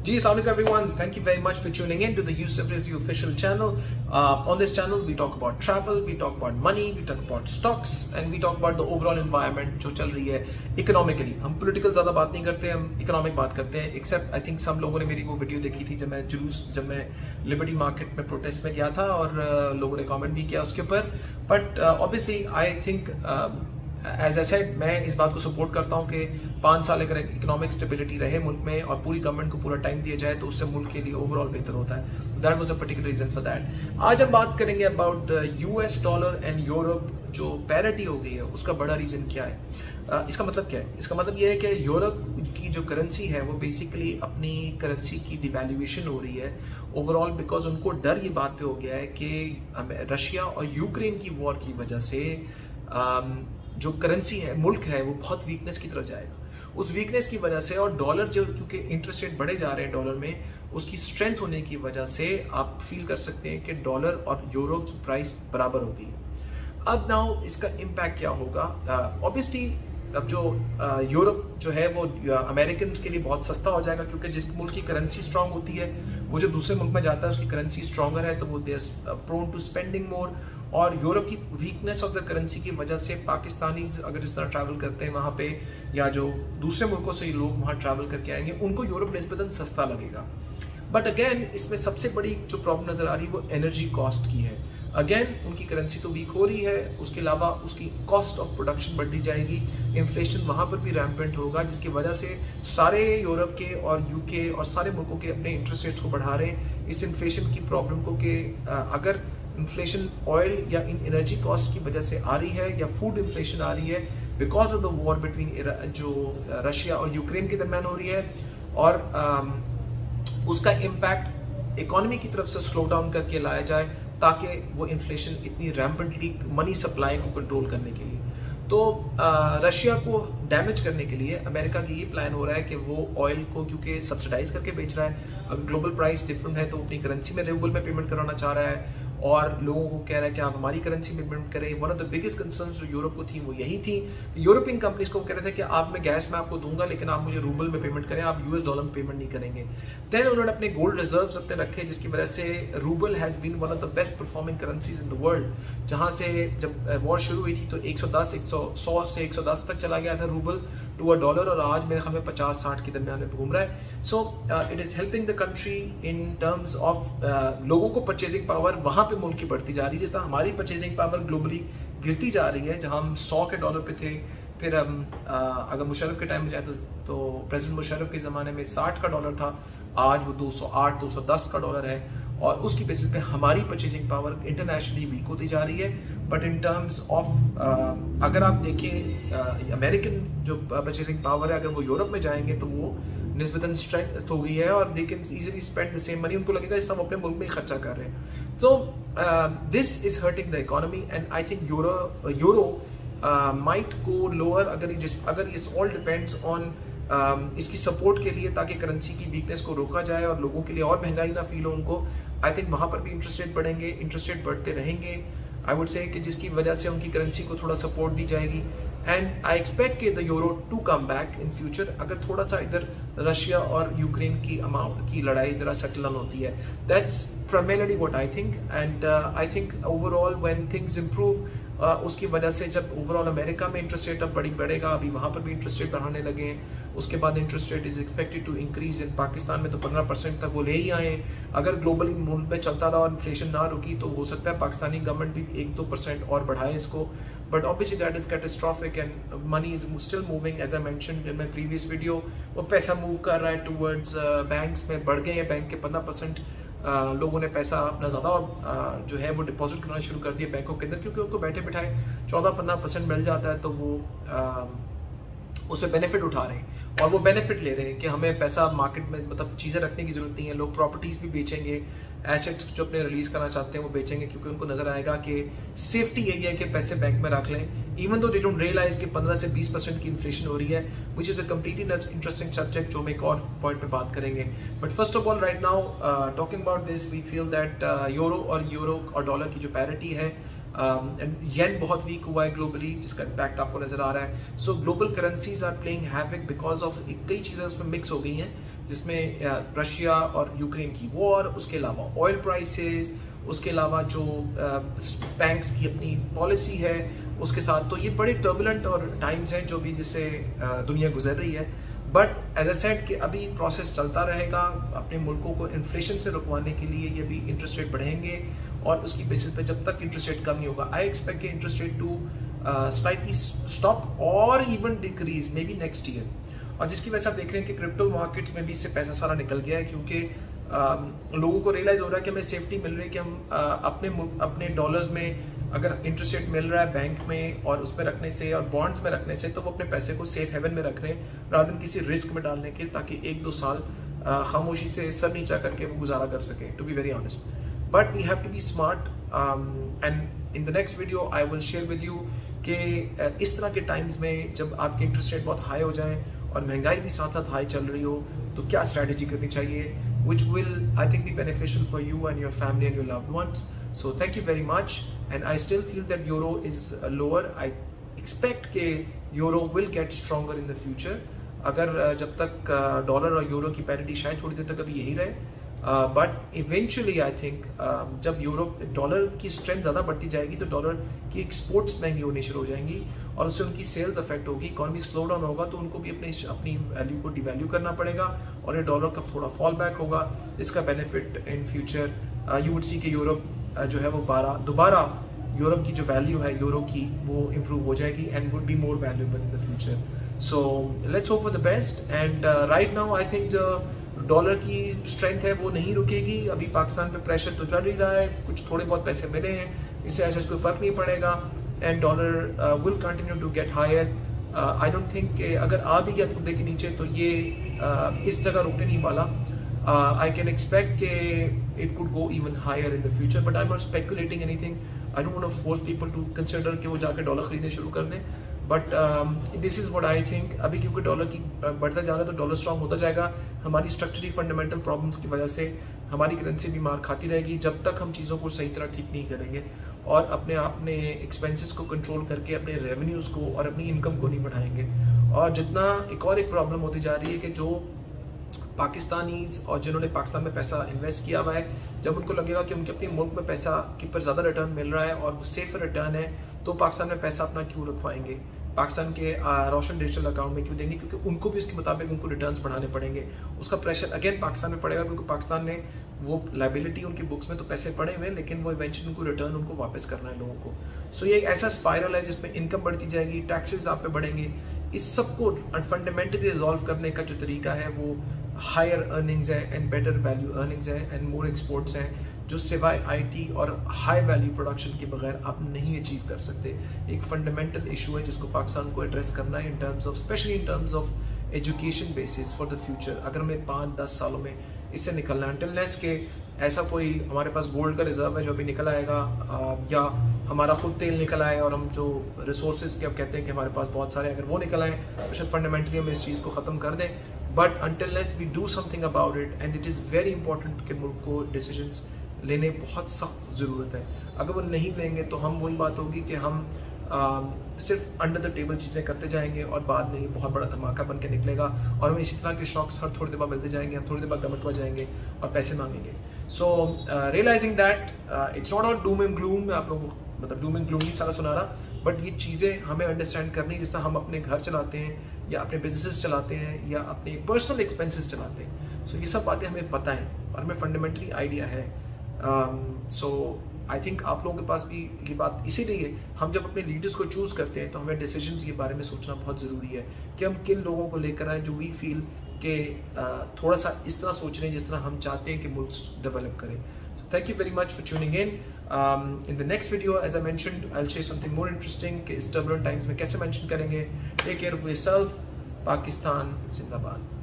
Ji, assalamualaikum everyone. Thank you very much for tuning in to the Yusuf Rizvi official channel. On this channel, we talk about travel, we talk about money, we talk about stocks, and we talk about the overall environment जो चल रही है economically. हम political ज़्यादा बात नहीं करते, हम economic बात करते हैं. Except I think some लोगों ने मेरी वो वीडियो देखी थी जब मैं Liberty Market में प्रोटेस्ट में गया था और लोगों ने कमेंट भी किया उसके ऊपर. But obviously I think as I said, मैं इस बात को सपोर्ट करता हूँ कि 5 साल अगर इकोनॉमिक स्टेबिलिटी रहे मुल्क में और पूरी गवर्नमेंट को पूरा टाइम दिया जाए तो उससे मुल्क के लिए ओवरऑल बेहतर होता है. That was a particular reason for that. आज हम बात करेंगे about US dollar and Europe जो पैरिटी हो गई है उसका बड़ा रीज़न क्या है. इसका मतलब क्या है? इसका मतलब यह है कि यूरोप की जो करेंसी है वो बेसिकली अपनी करेंसी की डिवैल्यूएशन हो रही है ओवरऑल बिकॉज उनको डर ये बात पे हो गया है कि रशिया और यूक्रेन की वॉर की वजह से जो करेंसी है, मुल्क है, वो बहुत वीकनेस की तरफ जाएगा. उस वीकनेस की वजह से और डॉलर जो क्योंकि इंटरेस्ट रेट बढ़े जा रहे हैं डॉलर में, उसकी स्ट्रेंथ होने की वजह से आप फील कर सकते हैं कि डॉलर और यूरो की प्राइस बराबर हो गई है. अब नाउ इसका इम्पैक्ट क्या होगा? ऑब्वियसली अब जो यूरोप जो है वो अमेरिकन के लिए बहुत सस्ता हो जाएगा क्योंकि जिस मुल्क की करेंसी स्ट्रांग होती है वो जो दूसरे मुल्क में जाता है उसकी करेंसी स्ट्रांगर है तो वो they are prone to spending more. और यूरोप की वीकनेस ऑफ द करेंसी की वजह से पाकिस्तानीज अगर इस तरह ट्रैवल करते हैं वहाँ पे या जो दूसरे मुल्कों से लोग वहाँ ट्रैवल करके आएंगे उनको यूरोप निस्बतन सस्ता लगेगा. बट अगेन इसमें सबसे बड़ी जो प्रॉब्लम नज़र आ रही है वो एनर्जी कॉस्ट की है. अगेन उनकी करेंसी तो वीक हो रही है, उसके अलावा उसकी कॉस्ट ऑफ प्रोडक्शन बढ़ती जाएगी, इन्फ्लेशन वहाँ पर भी रैम्पेंट होगा जिसकी वजह से सारे यूरोप के और यूके और सारे मुल्कों के अपने इंटरेस्ट रेट्स को बढ़ा रहे हैं इस इन्फ्लेशन की प्रॉब्लम को कि अगर इन्फ्लेशन ऑयल या इन एनर्जी कॉस्ट की वजह से आ रही है या फूड इन्फ्लेशन आ रही है because of the war between जो रशिया और यूक्रेन के दरम्यान हो रही है और उसका इम्पैक्ट इकोनॉमी की तरफ से स्लो डाउन करके लाया जाए ताकि वो इन्फ्लेशन इतनी रैम्पेंटली मनी सप्लाई को कंट्रोल करने के लिए. तो रशिया को डैमेज करने के लिए अमेरिका की ये प्लान हो रहा है कि वो ऑयल को क्योंकि सब्सिडाइज करके बेच रहा है, अगर ग्लोबल प्राइस डिफरेंट है तो अपनी करेंसी में रूबल में पेमेंट कराना चाह रहा है और लोगों को कह रहा है कि आप हमारी करेंसी में पेमेंट करें. One of the biggest concerns जो यूरोप को थी वो यही थी. यूरोपियन कंपनीज को कह रहे थे कि आप मैं गैस में आपको दूंगा लेकिन आप मुझे रूबल में पेमेंट करें, आप यूएस डॉलर में पेमेंट नहीं करेंगे. देन उन्होंने अपने गोल्ड रिजर्व्स अपने रखे जिसकी वजह से rouble has been one of the best performing currencies in the world. जहाँ से जब वॉर शुरू हुई थी तो 100 से 110 तक चला गया था रूबल टू अ डॉलर और आज मेरे ख्याल में 50-60 के दरमियान में घूम रहा है. So it is helping the country in terms of लोगों को परचेजिंग पावर वहाँ पे मुल्क की बढ़ती जा रही है. जिस तरह हमारी परचेजिंग पावर ग्लोबली गिरती जा रही है, जहाँ हम 100 के डॉलर पे थे, फिर अगर मुशर्रफ के टाइम में जाए तो प्रेसिडेंट मुशर्रफ के ज़माने में 60 का डॉलर था, आज वो 208 210 का डॉलर है और उसकी बेसिस पे हमारी परचेजिंग पावर इंटरनेशनली वीक होती जा रही है. बट इन टर्म्स ऑफ अगर आप देखें अमेरिकन जो परचेजिंग पावर है, अगर वो यूरोप में जाएंगे तो वो निस्बतन स्ट्रेंथ हो गई है और they can easily spend the same money. उनको लगेगा इस तरह वो अपने मुल्क में ही खर्चा कर रहे हैं. So this is hurting the economy and I think euro might go lower अगर इस ऑल डिपेंड्स ऑन इसकी सपोर्ट के लिए ताकि करेंसी की वीकनेस को रोका जाए और लोगों के लिए और महंगाई ना फील हो उनको. आई थिंक वहाँ पर भी इंटरेस्ट रेट बढ़ेंगे, इंटरेस्ट रेट बढ़ते रहेंगे आई वुड से कि जिसकी वजह से उनकी करेंसी को थोड़ा सपोर्ट दी जाएगी. एंड आई एक्सपेक्ट कि the euro to come back in future अगर थोड़ा सा इधर रशिया और यूक्रेन की लड़ाई ज़रा सेटल ऑन होती है. That's primarily what I think and I think overall when things improve उसकी वजह से जब ओवरऑल अमेरिका में इंटरेस्ट रेट अब बढ़ेगा, अभी वहाँ पर भी इंटरेस्ट रेट बढ़ाने लगे हैं, उसके बाद interest rate is expected to increase in Pakistan में तो 15% तक वो ले ही आए. अगर ग्लोबली मुल्क में चलता रहा और इन्फ्लेशन ना रुकी तो हो सकता है पाकिस्तानी गवर्नमेंट भी 1-2% और बढ़ाए इसको. But obviously that is catastrophic and money is still moving as I mentioned in my previous video. वो पैसा मूव कर रहा है टूवर्ड्स बैंक्स में, बढ़ गए हैं बैंक के 15%. लोगों ने पैसा अपना ज़्यादा जो है वो डिपॉजिट करना शुरू कर दिया बैंकों के अंदर क्योंकि उनको बैठे बिठाए 14-15% मिल जाता है तो वो उससे बेनिफिट उठा रहे हैं और वो बेनिफिट ले रहे हैं कि हमें पैसा मार्केट में मतलब चीज़ें रखने की ज़रूरत नहीं है. लोग प्रॉपर्टीज़ भी बेचेंगे, एसेट्स जो अपने रिलीज़ करना चाहते हैं वो बेचेंगे क्योंकि उनको नज़र आएगा कि सेफ्टी यही है कि पैसे बैंक में रख लें. Even though they don't realise कि 15 से 20% की इन्फ्लेशन हो रही है which is a completely interesting subject जो हम एक और पॉइंट पे बात करेंगे. But first of all right now talking about this we feel that euro और डॉलर की जो पैरिटी है येन बहुत वीक हुआ है ग्लोबली जिसका इम्पैक्ट आपको नजर आ रहा है. So global currencies are playing havoc because of कई चीज़ें उसमें मिक्स हो गई हैं. जिसमें रशिया और यूक्रेन की वॉर, उसके अलावा ऑयल प्राइसेस, उसके अलावा जो बैंक्स की अपनी पॉलिसी है उसके साथ। तो ये बड़े टर्बुलेंट और टाइम्स हैं जो भी जिससे दुनिया गुजर रही है। बट एज ए सेड कि अभी प्रोसेस चलता रहेगा। अपने मुल्कों को इन्फ्लेशन से रुकवाने के लिए ये भी इंटरेस्ट रेट बढ़ेंगे और उसकी बेसिस पे जब तक इंटरेस्ट रेट कम नहीं होगा, आई एक्सपेक्ट के interest rate to slightly stop और even decrease maybe next year. और जिसकी वजह से आप देख रहे हैं कि क्रिप्टो मार्केट्स में भी इससे पैसा सारा निकल गया है, क्योंकि लोगों को रियलाइज़ हो रहा है कि हमें सेफ्टी मिल रही है कि हम अपने डॉलर्स में अगर इंटरेस्ट रेट मिल रहा है बैंक में और उसमें रखने से और बॉन्ड्स में रखने से, तो वो अपने पैसे को सेफ हेवन में रख रहे हैं rather than किसी रिस्क में डालने के, ताकि 1-2 साल खामोशी से सर नीचा करके वो गुजारा कर सकें, to be very honest. But we have to be smart and in the next video I will share with you कि इस तरह के टाइम्स में जब आपके इंटरेस्ट रेट बहुत हाई हो जाएं और महंगाई भी साथ साथ हाई चल रही हो, तो क्या स्ट्रैटेजी करनी चाहिए, which will I think be beneficial for you and your family and your loved ones. So thank you very much, and I still feel that euro is lower. I expect के euro will get stronger in the future. अगर जब तक dollar और euro की parity शायद थोड़ी देर तक अभी यही रहे, बट इवेंचुअली आई थिंक जब डॉलर की स्ट्रेंथ ज़्यादा बढ़ती जाएगी तो डॉलर की एक्सपोर्ट्स महंगी होनी शुरू हो जाएंगी और उससे उनकी सेल्स अफेक्ट होगी, इकॉनमी स्लो डाउन होगा तो उनको भी अपनी वैल्यू को डिवैल्यू करना पड़ेगा और ये डॉलर का थोड़ा फॉल बैक होगा। इसका benefit in future you would see कि यूरोप जो है वो दोबारा यूरोप की जो वैल्यू है यूरो की वो इम्प्रूव हो जाएगी and would be more valuable in the future. So let's hope for the best and right now I think जो डॉलर की स्ट्रेंथ है वो नहीं रुकेगी। अभी पाकिस्तान पे प्रेशर तो चल ही रहा है, कुछ थोड़े बहुत पैसे मिले हैं, इससे ऐसा कोई फ़र्क नहीं पड़ेगा and dollar will continue to get higher. I don't think कि अगर आ भी गया मुद्दे के नीचे तो ये इस जगह रुकने नहीं वाला। I can expect it could go even higher in the future, but I'm not speculating anything. I don't want to force people to consider कि वो जाके डॉलर खरीदने शुरू कर दें, but this is what I think. अभी क्योंकि dollar की बढ़ता जा रहा है तो डॉलर स्ट्रॉन्ग होता जाएगा। हमारी स्ट्रक्चरली फंडामेंटल प्रॉब्लम्स की वजह से हमारी करेंसी भी मार खाती रहेगी जब तक हम चीज़ों को सही तरह ठीक नहीं करेंगे और अपने एक्सपेंसेस को कंट्रोल करके अपने रेवेन्यूज़ को और अपनी इनकम को नहीं बढ़ाएंगे। और जितना एक प्रॉब्लम होती जा रही है कि जो पाकिस्तानीज़ और जिन्होंने पाकिस्तान में पैसा इन्वेस्ट किया हुआ है, जब उनको लगेगा कि उनके अपने मुल्क में पैसा के पर ज़्यादा रिटर्न मिल रहा है और वो सेफ रिटर्न है, तो पाकिस्तान में पैसा अपना क्यों रखवाएंगे, पाकिस्तान के रोशन डिजिटल अकाउंट में क्यों देंगे, क्योंकि उनको भी उसके मुताबिक उनको रिटर्न्स बढ़ाने पड़ेंगे। उसका प्रेशर अगेन पाकिस्तान में पड़ेगा क्योंकि पाकिस्तान ने वो लाइबिलिटी उनकी बुक्स में तो पैसे पड़े हुए हैं, लेकिन वो इवेंचुअली उनको रिटर्न उनको वापस करना है लोगों को। सो ये एक ऐसा स्पाइरल है जिसमें इनकम बढ़ती जाएगी, टैक्सेस आप पे बढ़ेंगे। इस सब को फंडामेंटली रिजॉल्व करने का जो तरीका है वो हायर अर्निंग्स है एंड बेटर वैल्यू अर्निंग्स है एंड मोर एक्सपोर्ट्स हैं, जो सिवाय आईटी और हाई वैल्यू प्रोडक्शन के बगैर आप नहीं अचीव कर सकते। एक फंडामेंटल इशू है जिसको पाकिस्तान को एड्रेस करना है in terms of specially in terms of education basis for the future. अगर हमें 5-10 सालों में इससे निकलना है, अनटिल के ऐसा कोई हमारे पास गोल्ड का रिजर्व है जो अभी निकल आएगा या हमारा खुद तेल निकल आए और हम जो रिसोर्सेज के अब कहते हैं कि हमारे पास बहुत सारे, अगर वो निकल आए तो शायद फंडामेंटली हम इस चीज़ को ख़त्म कर दें। But until we do something about it and it is very important कि मुल्क को डिसीजंस लेने बहुत सख्त ज़रूरत है। अगर वो नहीं लेंगे तो हम वही बात होगी कि हम सिर्फ अंडर द टेबल चीज़ें करते जाएंगे और बाद में ये बहुत बड़ा धमाका बन के निकलेगा और हमें इसी तरह के शॉक्स हर थोड़ी देर बाद मिलते जाएंगे, हम थोड़ी देर बाद गवर्नमेंट पर जाएंगे और पैसे मांगेंगे। So realising that it's not all doom and gloom, मैं आप लोगों को मतलब डूम एंड ग्लूम नहीं सारा सुना रहा, बट ये चीज़ें हमें अंडरस्टैंड करनी, जिस तरह हम अपने घर चलाते हैं या अपने बिजनेसेस चलाते हैं या अपने पर्सनल एक्सपेंसेस चलाते हैं। सो ये सब बातें हमें पता हैं और हमें फंडामेंटली आइडिया है। सो आई थिंक आप लोगों के पास भी ये बात इसीलिए हम जब अपने लीडर्स को चूज़ करते हैं तो हमें डिसीजंस के बारे में सोचना बहुत ज़रूरी है कि हम किन लोगों को लेकर आए जो वी फील के थोड़ा सा इस तरह सोच रहे हैं जिस तरह हम चाहते हैं कि मुल्क डेवलप करें। So thank you very much for tuning in. In the next video, as I mentioned, I'll share something more interesting कि इस turbulent times में कैसे mention करेंगे। Take care of yourself. Pakistan Zindabad.